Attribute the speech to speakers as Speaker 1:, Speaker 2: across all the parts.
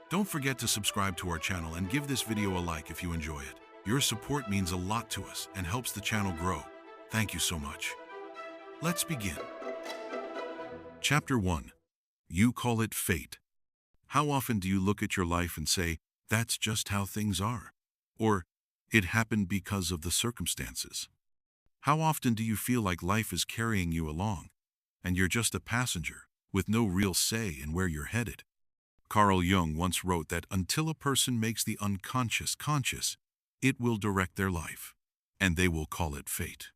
Speaker 1: Don't forget to subscribe to our channel and give this video a like if you enjoy it. Your support means a lot to us and helps the channel grow. Thank you so much. Let's begin. Chapter 1. You call it fate. How often do you look at your life and say, that's just how things are? Or, it happened because of the circumstances? How often do you feel like life is carrying you along, and you're just a passenger with no real say in where you're headed? Carl Jung once wrote that until a person makes the unconscious conscious, it will direct their life, and they will call it fate.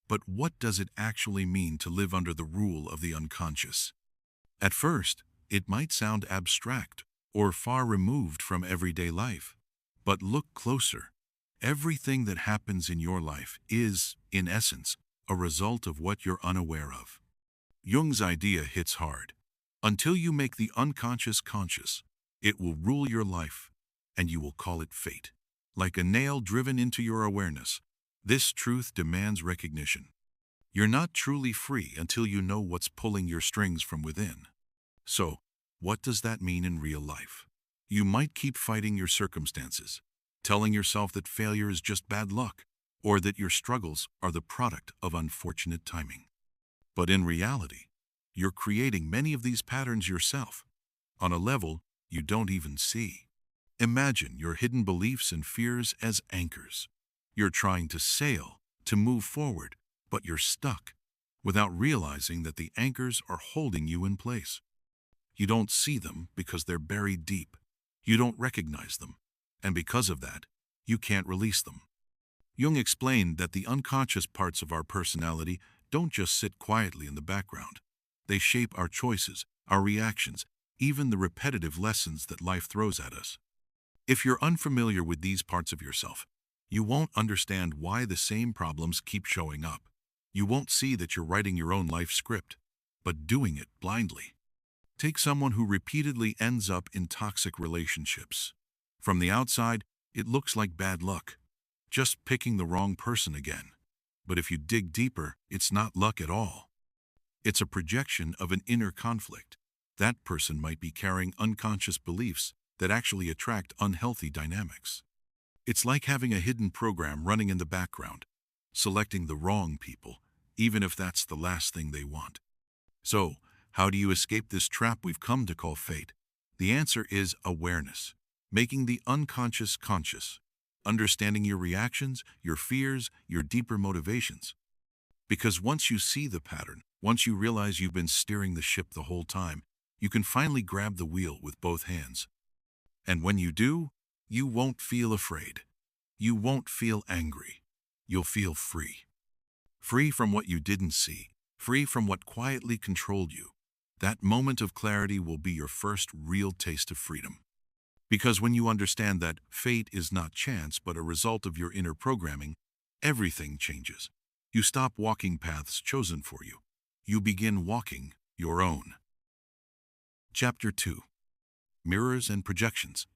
Speaker 1: But what does it actually mean to live under the rule of the unconscious? At first, it might sound abstract or far removed from everyday life. But look closer. Everything that happens in your life is, in essence, a result of what you're unaware of. Jung's idea hits hard. Until you make the unconscious conscious, it will rule your life, and you will call it fate. Like a nail driven into your awareness, this truth demands recognition. You're not truly free until you know what's pulling your strings from within. So, what does that mean in real life? You might keep fighting your circumstances, telling yourself that failure is just bad luck, or that your struggles are the product of unfortunate timing. But in reality, you're creating many of these patterns yourself, on a level you don't even see. Imagine your hidden beliefs and fears as anchors. You're trying to sail, to move forward, but you're stuck, without realizing that the anchors are holding you in place. You don't see them because they're buried deep. You don't recognize them, and because of that, you can't release them. Jung explained that the unconscious parts of our personality don't just sit quietly in the background. They shape our choices, our reactions, even the repetitive lessons that life throws at us. If you're unfamiliar with these parts of yourself, you won't understand why the same problems keep showing up. You won't see that you're writing your own life script, but doing it blindly. Take someone who repeatedly ends up in toxic relationships. From the outside, it looks like bad luck, just picking the wrong person again. But if you dig deeper, it's not luck at all. It's a projection of an inner conflict. That person might be carrying unconscious beliefs that actually attract unhealthy dynamics. It's like having a hidden program running in the background, selecting the wrong people, even if that's the last thing they want. So, how do you escape this trap we've come to call fate? The answer is awareness, making the unconscious conscious, understanding your reactions, your fears, your deeper motivations. Because once you see the pattern, once you realize you've been steering the ship the whole time, you can finally grab the wheel with both hands. And when you do, you won't feel afraid. You won't feel angry. You'll feel free. Free from what you didn't see, free from what quietly controlled you. That moment of clarity will be your first real taste of freedom. Because when you understand that fate is not chance but a result of your inner programming, everything changes. You stop walking paths chosen for you. You begin walking your own. Chapter 2. Mirrors and Projections.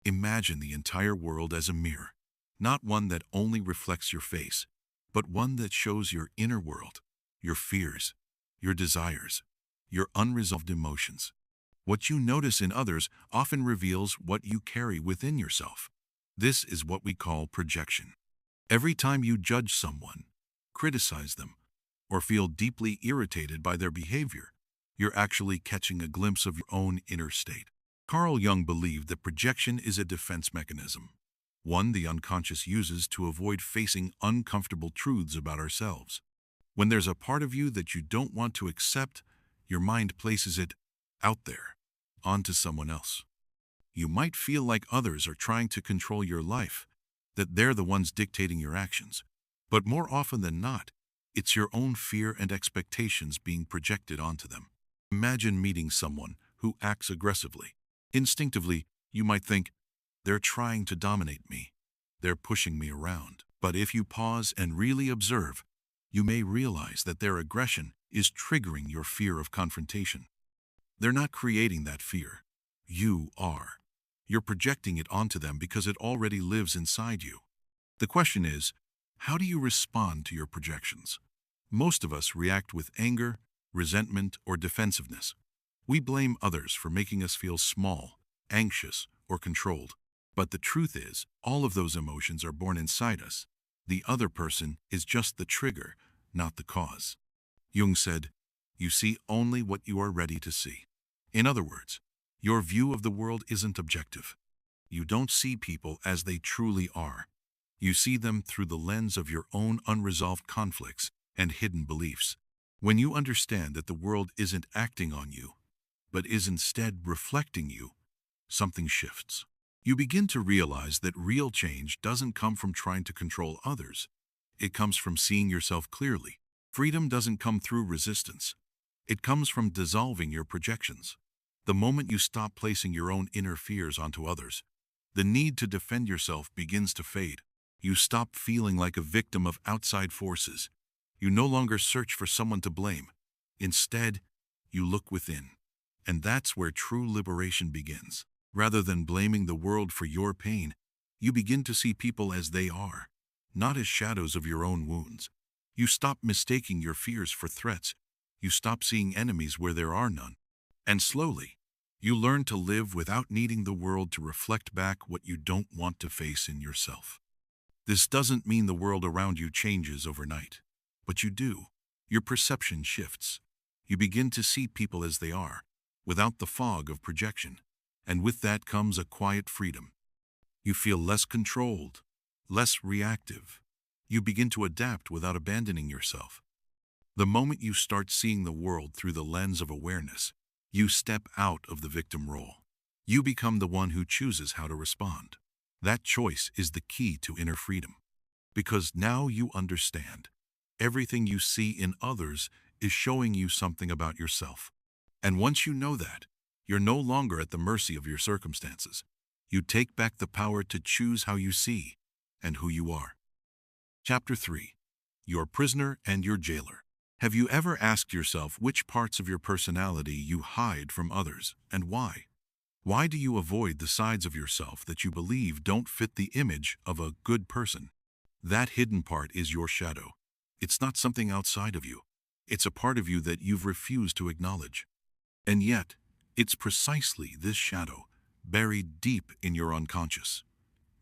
Speaker 1: Imagine the entire world as a mirror, not one that only reflects your face, but one that shows your inner world, your fears, your desires, your unresolved emotions. What you notice in others often reveals what you carry within yourself. This is what we call projection. Every time you judge someone, criticize them, or feel deeply irritated by their behavior, you're actually catching a glimpse of your own inner state. Carl Jung believed that projection is a defense mechanism, one the unconscious uses to avoid facing uncomfortable truths about ourselves. When there's a part of you that you don't want to accept, your mind places it out there, onto someone else. You might feel like others are trying to control your life, that they're the ones dictating your actions. But more often than not, it's your own fear and expectations being projected onto them. Imagine meeting someone who acts aggressively. Instinctively, you might think, they're trying to dominate me. They're pushing me around. But if you pause and really observe, you may realize that their aggression is triggering your fear of confrontation. They're not creating that fear. You are. You're projecting it onto them because it already lives inside you. The question is, how do you respond to your projections? Most of us react with anger, resentment, or defensiveness. We blame others for making us feel small, anxious, or controlled. But the truth is, all of those emotions are born inside us. The other person is just the trigger, not the cause. Jung said, "You see only what you are ready to see." In other words, your view of the world isn't objective. You don't see people as they truly are. You see them through the lens of your own unresolved conflicts and hidden beliefs. When you understand that the world isn't acting on you, but is instead reflecting you, something shifts. You begin to realize that real change doesn't come from trying to control others. It comes from seeing yourself clearly. Freedom doesn't come through resistance. It comes from dissolving your projections. The moment you stop placing your own inner fears onto others, the need to defend yourself begins to fade. You stop feeling like a victim of outside forces. You no longer search for someone to blame. Instead, you look within. And that's where true liberation begins. Rather than blaming the world for your pain, you begin to see people as they are, not as shadows of your own wounds. You stop mistaking your fears for threats. You stop seeing enemies where there are none. And slowly, you learn to live without needing the world to reflect back what you don't want to face in yourself. This doesn't mean the world around you changes overnight, but you do. Your perception shifts. You begin to see people as they are, without the fog of projection. And with that comes a quiet freedom. You feel less controlled, less reactive. You begin to adapt without abandoning yourself. The moment you start seeing the world through the lens of awareness, you step out of the victim role. You become the one who chooses how to respond. That choice is the key to inner freedom. Because now you understand. Everything you see in others is showing you something about yourself. And once you know that, you're no longer at the mercy of your circumstances. You take back the power to choose how you see and who you are. Chapter 3. Your prisoner and your jailer. Have you ever asked yourself which parts of your personality you hide from others and why? Why do you avoid the sides of yourself that you believe don't fit the image of a good person? That hidden part is your shadow. It's not something outside of you. It's a part of you that you've refused to acknowledge. And yet, it's precisely this shadow, buried deep in your unconscious,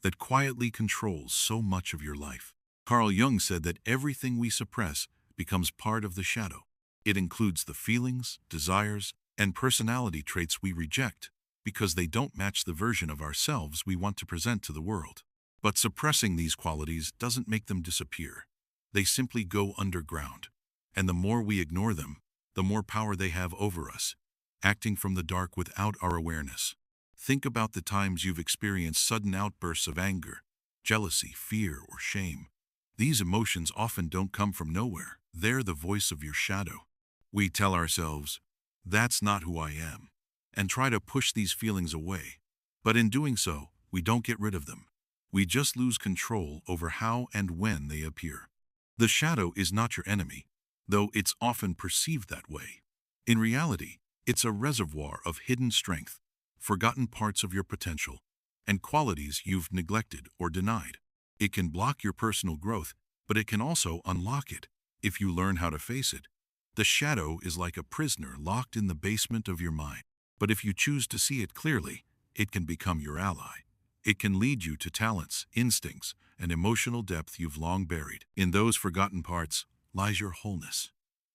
Speaker 1: that quietly controls so much of your life. Carl Jung said that everything we suppress becomes part of the shadow. It includes the feelings, desires, and personality traits we reject because they don't match the version of ourselves we want to present to the world. But suppressing these qualities doesn't make them disappear. They simply go underground. And the more we ignore them, the more power they have over us, acting from the dark without our awareness. Think about the times you've experienced sudden outbursts of anger, jealousy, fear, or shame. These emotions often don't come from nowhere. They're the voice of your shadow. We tell ourselves, "That's not who I am," and try to push these feelings away. But in doing so, we don't get rid of them. We just lose control over how and when they appear. The shadow is not your enemy, though it's often perceived that way. In reality, it's a reservoir of hidden strength, forgotten parts of your potential, and qualities you've neglected or denied. It can block your personal growth, but it can also unlock it if you learn how to face it. The shadow is like a prisoner locked in the basement of your mind. But if you choose to see it clearly, it can become your ally. It can lead you to talents, instincts, and emotional depth you've long buried. In those forgotten parts lies your wholeness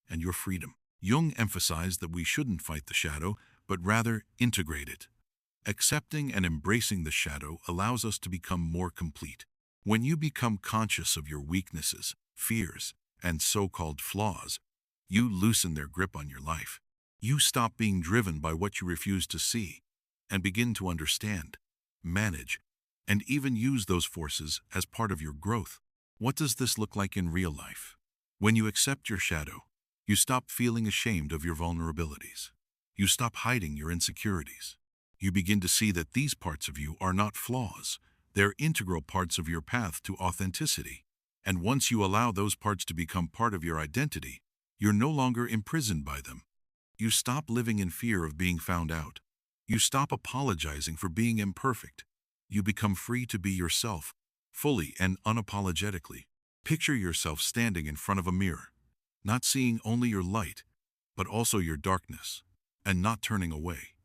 Speaker 1: and your freedom. Jung emphasized that we shouldn't fight the shadow, but rather integrate it. Accepting and embracing the shadow allows us to become more complete. When you become conscious of your weaknesses, fears, and so-called flaws, you loosen their grip on your life. You stop being driven by what you refuse to see and begin to understand, manage, and even use those forces as part of your growth. What does this look like in real life? When you accept your shadow, you stop feeling ashamed of your vulnerabilities. You stop hiding your insecurities. You begin to see that these parts of you are not flaws. They're integral parts of your path to authenticity. And once you allow those parts to become part of your identity, you're no longer imprisoned by them. You stop living in fear of being found out. You stop apologizing for being imperfect. You become free to be yourself, fully and unapologetically. Picture yourself standing in front of a mirror, not seeing only your light, but also your darkness, and not turning away.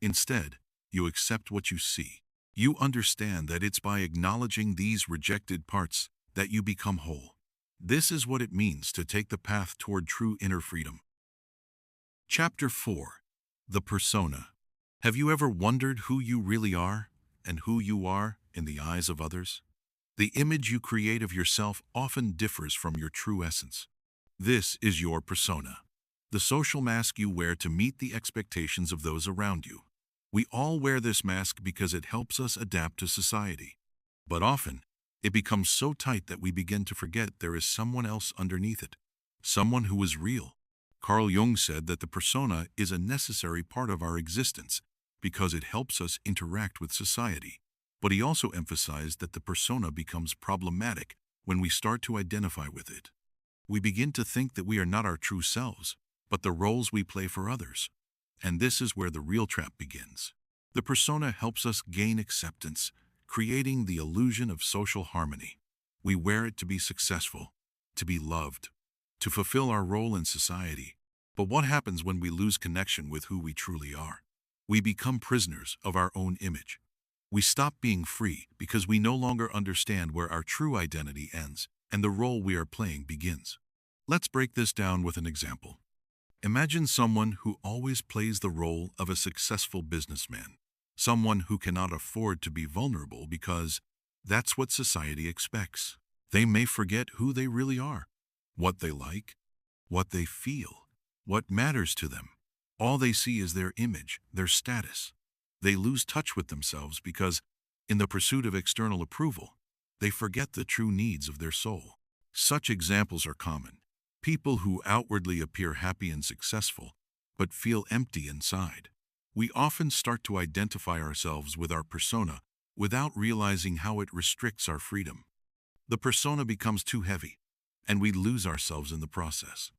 Speaker 1: Instead, you accept what you see. You understand that it's by acknowledging these rejected parts that you become whole. This is what it means to take the path toward true inner freedom. Chapter 4. The Persona. Have you ever wondered who you really are and who you are in the eyes of others? The image you create of yourself often differs from your true essence. This is your persona, the social mask you wear to meet the expectations of those around you. We all wear this mask because it helps us adapt to society. But often, it becomes so tight that we begin to forget there is someone else underneath it, someone who is real. Carl Jung said that the persona is a necessary part of our existence because it helps us interact with society. But he also emphasized that the persona becomes problematic when we start to identify with it. We begin to think that we are not our true selves, but the roles we play for others. And this is where the real trap begins. The persona helps us gain acceptance, creating the illusion of social harmony. We wear it to be successful, to be loved, to fulfill our role in society. But what happens when we lose connection with who we truly are? We become prisoners of our own image. We stop being free because we no longer understand where our true identity ends and the role we are playing begins. Let's break this down with an example. Imagine someone who always plays the role of a successful businessman, someone who cannot afford to be vulnerable because that's what society expects. They may forget who they really are, what they like, what they feel, what matters to them. All they see is their image, their status. They lose touch with themselves because, in the pursuit of external approval, they forget the true needs of their soul. Such examples are common. People who outwardly appear happy and successful, but feel empty inside. We often start to identify ourselves with our persona without realizing how it restricts our freedom. The persona becomes too heavy, and we lose ourselves in the process.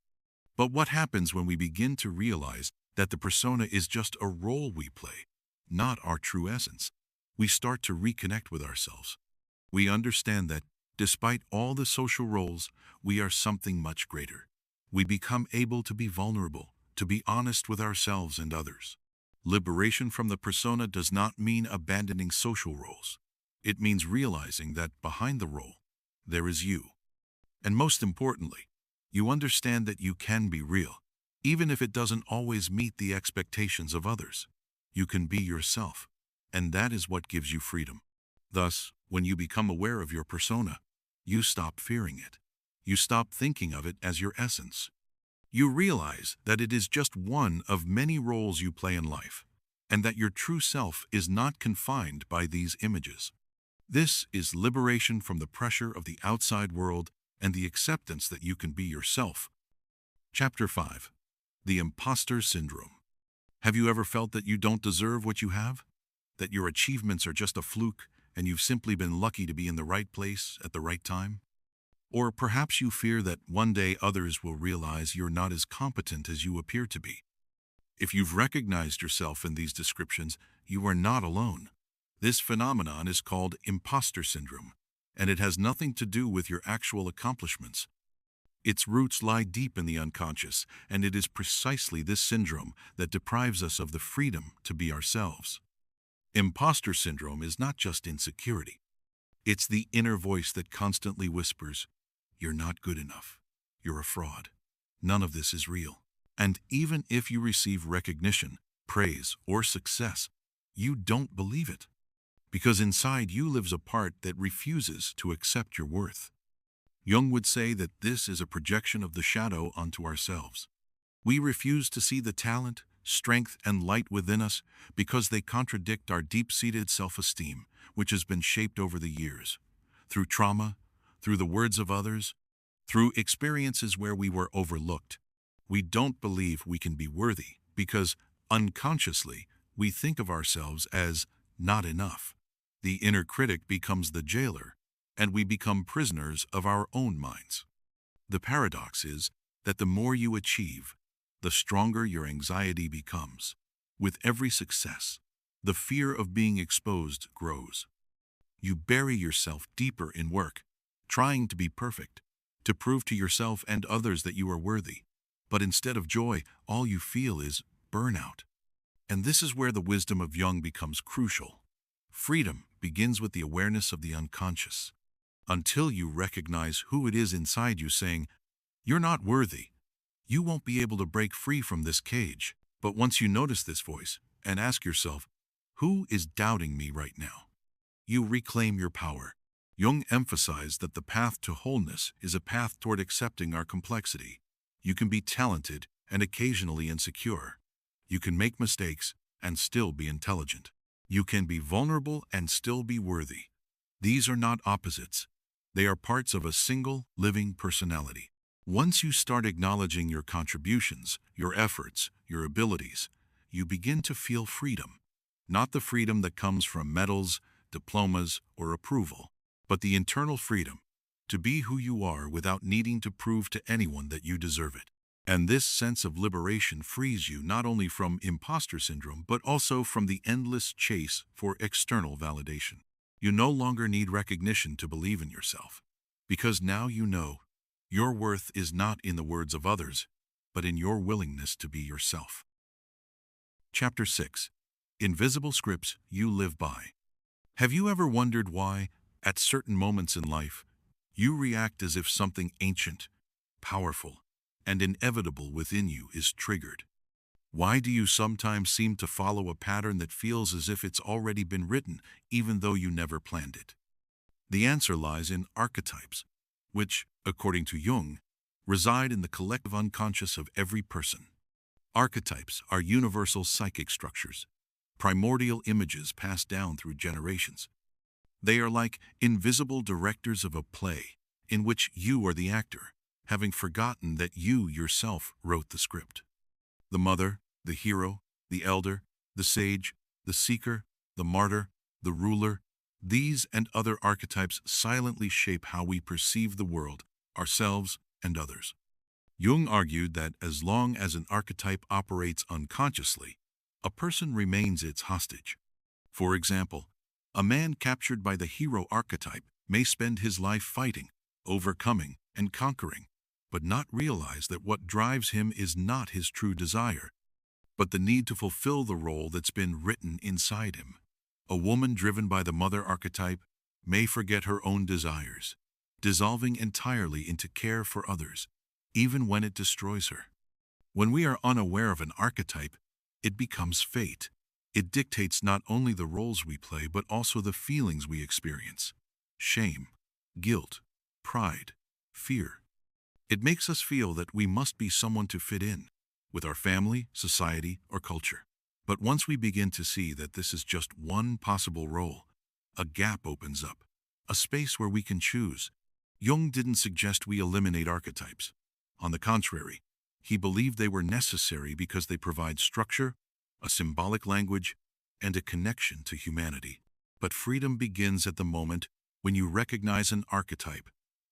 Speaker 1: But what happens when we begin to realize that the persona is just a role we play, not our true essence? We start to reconnect with ourselves. We understand that, despite all the social roles, we are something much greater. We become able to be vulnerable, to be honest with ourselves and others. Liberation from the persona does not mean abandoning social roles. It means realizing that behind the role, there is you. And most importantly, you understand that you can be real, even if it doesn't always meet the expectations of others. You can be yourself, and that is what gives you freedom. Thus, when you become aware of your persona, you stop fearing it. You stop thinking of it as your essence. You realize that it is just one of many roles you play in life, and that your true self is not confined by these images. This is liberation from the pressure of the outside world and the acceptance that you can be yourself. Chapter 5. The Imposter Syndrome. Have you ever felt that you don't deserve what you have? That your achievements are just a fluke and you've simply been lucky to be in the right place at the right time? Or perhaps you fear that one day others will realize you're not as competent as you appear to be. If you've recognized yourself in these descriptions, you are not alone. This phenomenon is called imposter syndrome, and it has nothing to do with your actual accomplishments. Its roots lie deep in the unconscious, and it is precisely this syndrome that deprives us of the freedom to be ourselves. Imposter syndrome is not just insecurity. It's the inner voice that constantly whispers, "You're not good enough. You're a fraud. None of this is real." And even if you receive recognition, praise, or success, you don't believe it. Because inside you lives a part that refuses to accept your worth. Jung would say that this is a projection of the shadow onto ourselves. We refuse to see the talent, strength, and light within us because they contradict our deep-seated self-esteem, which has been shaped over the years, through trauma, through the words of others, through experiences where we were overlooked. We don't believe we can be worthy because, unconsciously, we think of ourselves as not enough. The inner critic becomes the jailer, and we become prisoners of our own minds. The paradox is that the more you achieve, the stronger your anxiety becomes. With every success, the fear of being exposed grows. You bury yourself deeper in work, trying to be perfect, to prove to yourself and others that you are worthy. But instead of joy, all you feel is burnout. And this is where the wisdom of Jung becomes crucial. Freedom begins with the awareness of the unconscious. Until you recognize who it is inside you saying, "You're not worthy," you won't be able to break free from this cage. But once you notice this voice and ask yourself, "Who is doubting me right now?" you reclaim your power. Jung emphasized that the path to wholeness is a path toward accepting our complexity. You can be talented and occasionally insecure. You can make mistakes and still be intelligent. You can be vulnerable and still be worthy. These are not opposites. They are parts of a single, living personality. Once you start acknowledging your contributions, your efforts, your abilities, you begin to feel freedom. Not the freedom that comes from medals, diplomas, or approval, but the internal freedom to be who you are without needing to prove to anyone that you deserve it. And this sense of liberation frees you not only from imposter syndrome, but also from the endless chase for external validation. You no longer need recognition to believe in yourself, because now you know your worth is not in the words of others, but in your willingness to be yourself. Chapter 6. Invisible Scripts You Live By. Have you ever wondered why, at certain moments in life, you react as if something ancient, powerful, and inevitable within you is triggered? Why do you sometimes seem to follow a pattern that feels as if it's already been written, even though you never planned it? The answer lies in archetypes, which, according to Jung, reside in the collective unconscious of every person. Archetypes are universal psychic structures, primordial images passed down through generations. They are like invisible directors of a play, in which you are the actor, having forgotten that you yourself wrote the script. The mother, the hero, the elder, the sage, the seeker, the martyr, the ruler, these and other archetypes silently shape how we perceive the world, ourselves, and others. Jung argued that as long as an archetype operates unconsciously, a person remains its hostage. For example, a man captured by the hero archetype may spend his life fighting, overcoming, and conquering, but not realize that what drives him is not his true desire, but the need to fulfill the role that's been written inside him. A woman driven by the mother archetype may forget her own desires, dissolving entirely into care for others, even when it destroys her. When we are unaware of an archetype, it becomes fate. It dictates not only the roles we play, but also the feelings we experience: shame, guilt, pride, fear. It makes us feel that we must be someone to fit in, with our family, society, or culture. But once we begin to see that this is just one possible role, a gap opens up, a space where we can choose. Jung didn't suggest we eliminate archetypes. On the contrary, he believed they were necessary because they provide structure, a symbolic language, and a connection to humanity. But freedom begins at the moment when you recognize an archetype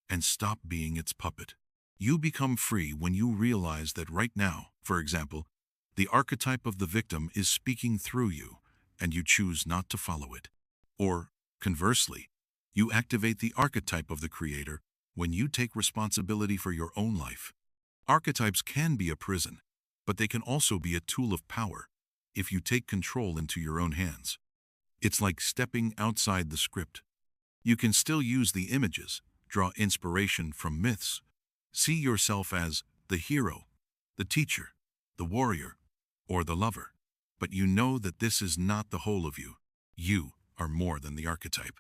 Speaker 1: and stop being its puppet. You become free when you realize that right now, for example, the archetype of the victim is speaking through you, and you choose not to follow it. Or, conversely, you activate the archetype of the creator when you take responsibility for your own life. Archetypes can be a prison, but they can also be a tool of power if you take control into your own hands. It's like stepping outside the script. You can still use the images, draw inspiration from myths, see yourself as the hero, the teacher, the warrior, or the lover. But you know that this is not the whole of you. You are more than the archetype.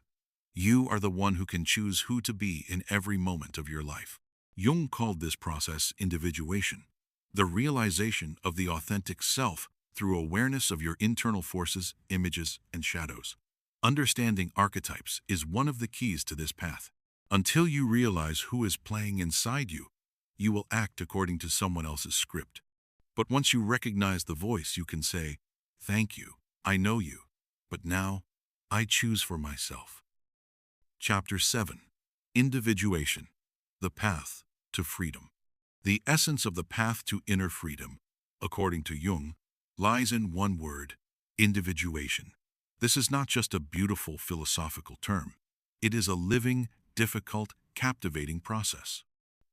Speaker 1: You are the one who can choose who to be in every moment of your life. Jung called this process individuation, the realization of the authentic self through awareness of your internal forces, images, and shadows. Understanding archetypes is one of the keys to this path. Until you realize who is playing inside you, you will act according to someone else's script. But once you recognize the voice, you can say, "Thank you, I know you, but now I choose for myself." Chapter 7. Individuation, the path to freedom. The essence of the path to inner freedom, according to Jung, lies in one word: individuation. This is not just a beautiful philosophical term. It is a living, difficult, captivating process.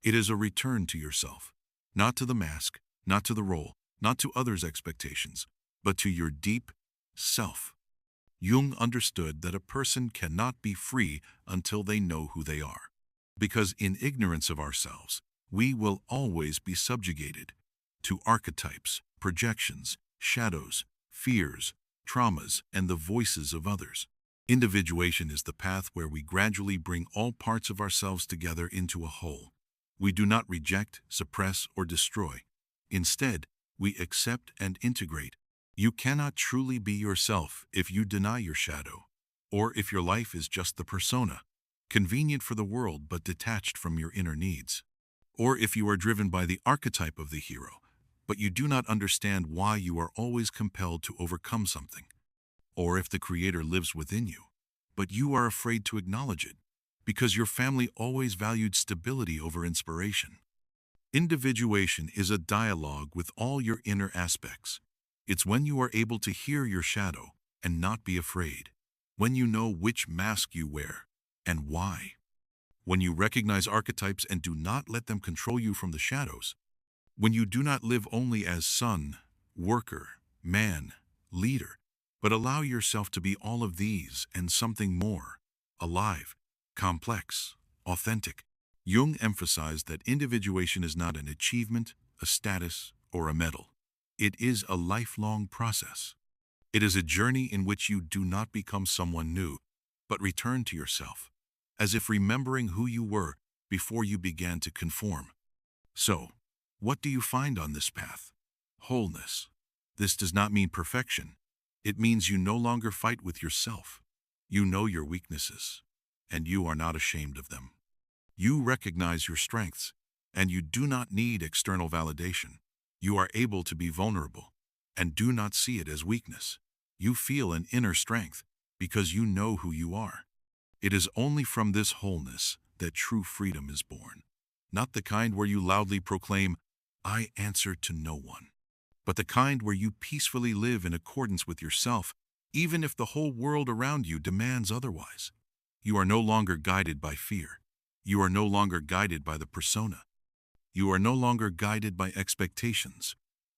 Speaker 1: It is a return to yourself, not to the mask, not to the role, not to others' expectations, but to your deep self. Jung understood that a person cannot be free until they know who they are. Because in ignorance of ourselves, we will always be subjugated to archetypes, projections, shadows, fears, traumas, and the voices of others. Individuation is the path where we gradually bring all parts of ourselves together into a whole. We do not reject, suppress, or destroy. Instead, we accept and integrate. You cannot truly be yourself if you deny your shadow, or if your life is just the persona, convenient for the world but detached from your inner needs. Or if you are driven by the archetype of the hero, but you do not understand why you are always compelled to overcome something. Or if the creator lives within you, but you are afraid to acknowledge it, because your family always valued stability over inspiration. Individuation is a dialogue with all your inner aspects. It's when you are able to hear your shadow and not be afraid. When you know which mask you wear and why. When you recognize archetypes and do not let them control you from the shadows. When you do not live only as son, worker, man, leader, but allow yourself to be all of these and something more, alive, complex, authentic. Jung emphasized that individuation is not an achievement, a status, or a medal. It is a lifelong process. It is a journey in which you do not become someone new, but return to yourself, as if remembering who you were before you began to conform. So, what do you find on this path? Wholeness. This does not mean perfection. It means you no longer fight with yourself. You know your weaknesses, and you are not ashamed of them. You recognize your strengths, and you do not need external validation. You are able to be vulnerable, and do not see it as weakness. You feel an inner strength, because you know who you are. It is only from this wholeness that true freedom is born. Not the kind where you loudly proclaim, "I answer to no one," but the kind where you peacefully live in accordance with yourself, even if the whole world around you demands otherwise. You are no longer guided by fear. You are no longer guided by the persona. You are no longer guided by expectations.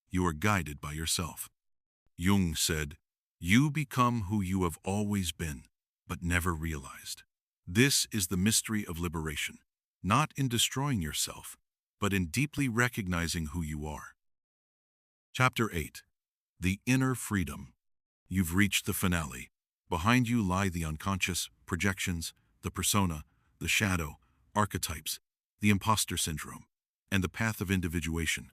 Speaker 1: You are guided by yourself. Jung said, "You become who you have always been, but never realized." This is the mystery of liberation, not in destroying yourself, but in deeply recognizing who you are. Chapter 8. The Inner Freedom. You've reached the finale. Behind you lie the unconscious, projections, the persona, the shadow, archetypes, the imposter syndrome, and the path of individuation.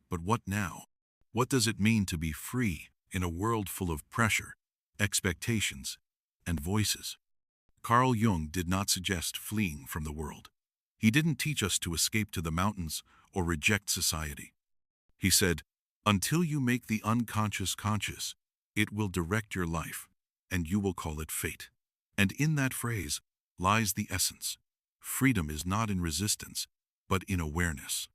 Speaker 1: But what now? What does it mean to be free in a world full of pressure, expectations, and voices? Carl Jung did not suggest fleeing from the world. He didn't teach us to escape to the mountains or reject society. He said, "Until you make the unconscious conscious, it will direct your life, and you will call it fate." And in that phrase lies the essence. Freedom is not in resistance, but in awareness.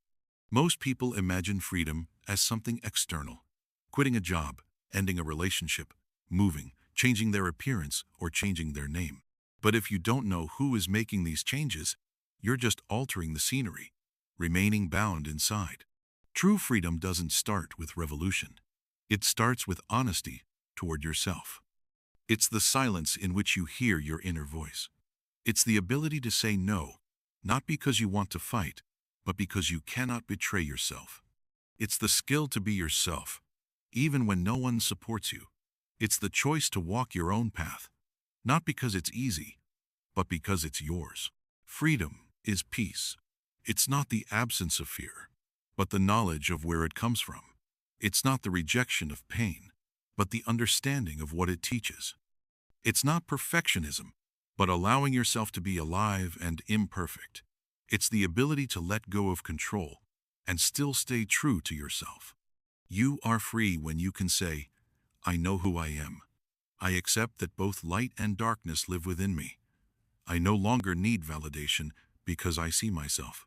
Speaker 1: Most people imagine freedom as something external. Quitting a job, ending a relationship, moving, changing their appearance, or changing their name. But if you don't know who is making these changes, you're just altering the scenery, remaining bound inside. True freedom doesn't start with revolution. It starts with honesty toward yourself. It's the silence in which you hear your inner voice. It's the ability to say no, not because you want to fight, but because you cannot betray yourself. It's the skill to be yourself, even when no one supports you. It's the choice to walk your own path, not because it's easy, but because it's yours. Freedom is peace. It's not the absence of fear, but the knowledge of where it comes from. It's not the rejection of pain, but the understanding of what it teaches. It's not perfectionism, but allowing yourself to be alive and imperfect. It's the ability to let go of control and still stay true to yourself. You are free when you can say, "I know who I am. I accept that both light and darkness live within me. I no longer need validation because I see myself."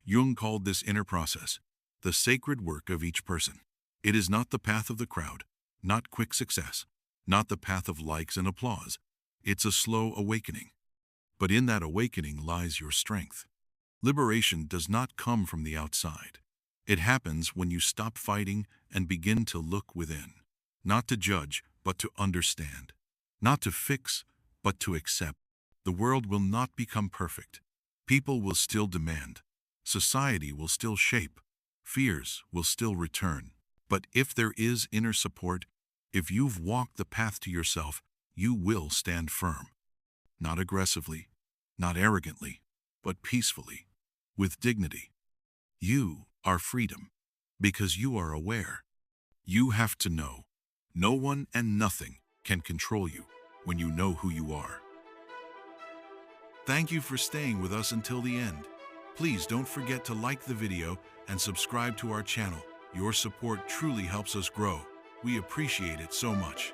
Speaker 1: Jung called this inner process the sacred work of each person. It is not the path of the crowd, not quick success, not the path of likes and applause. It's a slow awakening. But in that awakening lies your strength. Liberation does not come from the outside. It happens when you stop fighting and begin to look within. Not to judge, but to understand. Not to fix, but to accept. The world will not become perfect. People will still demand. Society will still shape. Fears will still return. But if there is inner support, if you've walked the path to yourself, you will stand firm. Not aggressively, not arrogantly, but peacefully, with dignity. You are freedom, because you are aware. You have to know. No one and nothing can control you when you know who you are. Thank you for staying with us until the end. Please don't forget to like the video and subscribe to our channel. Your support truly helps us grow. We appreciate it so much.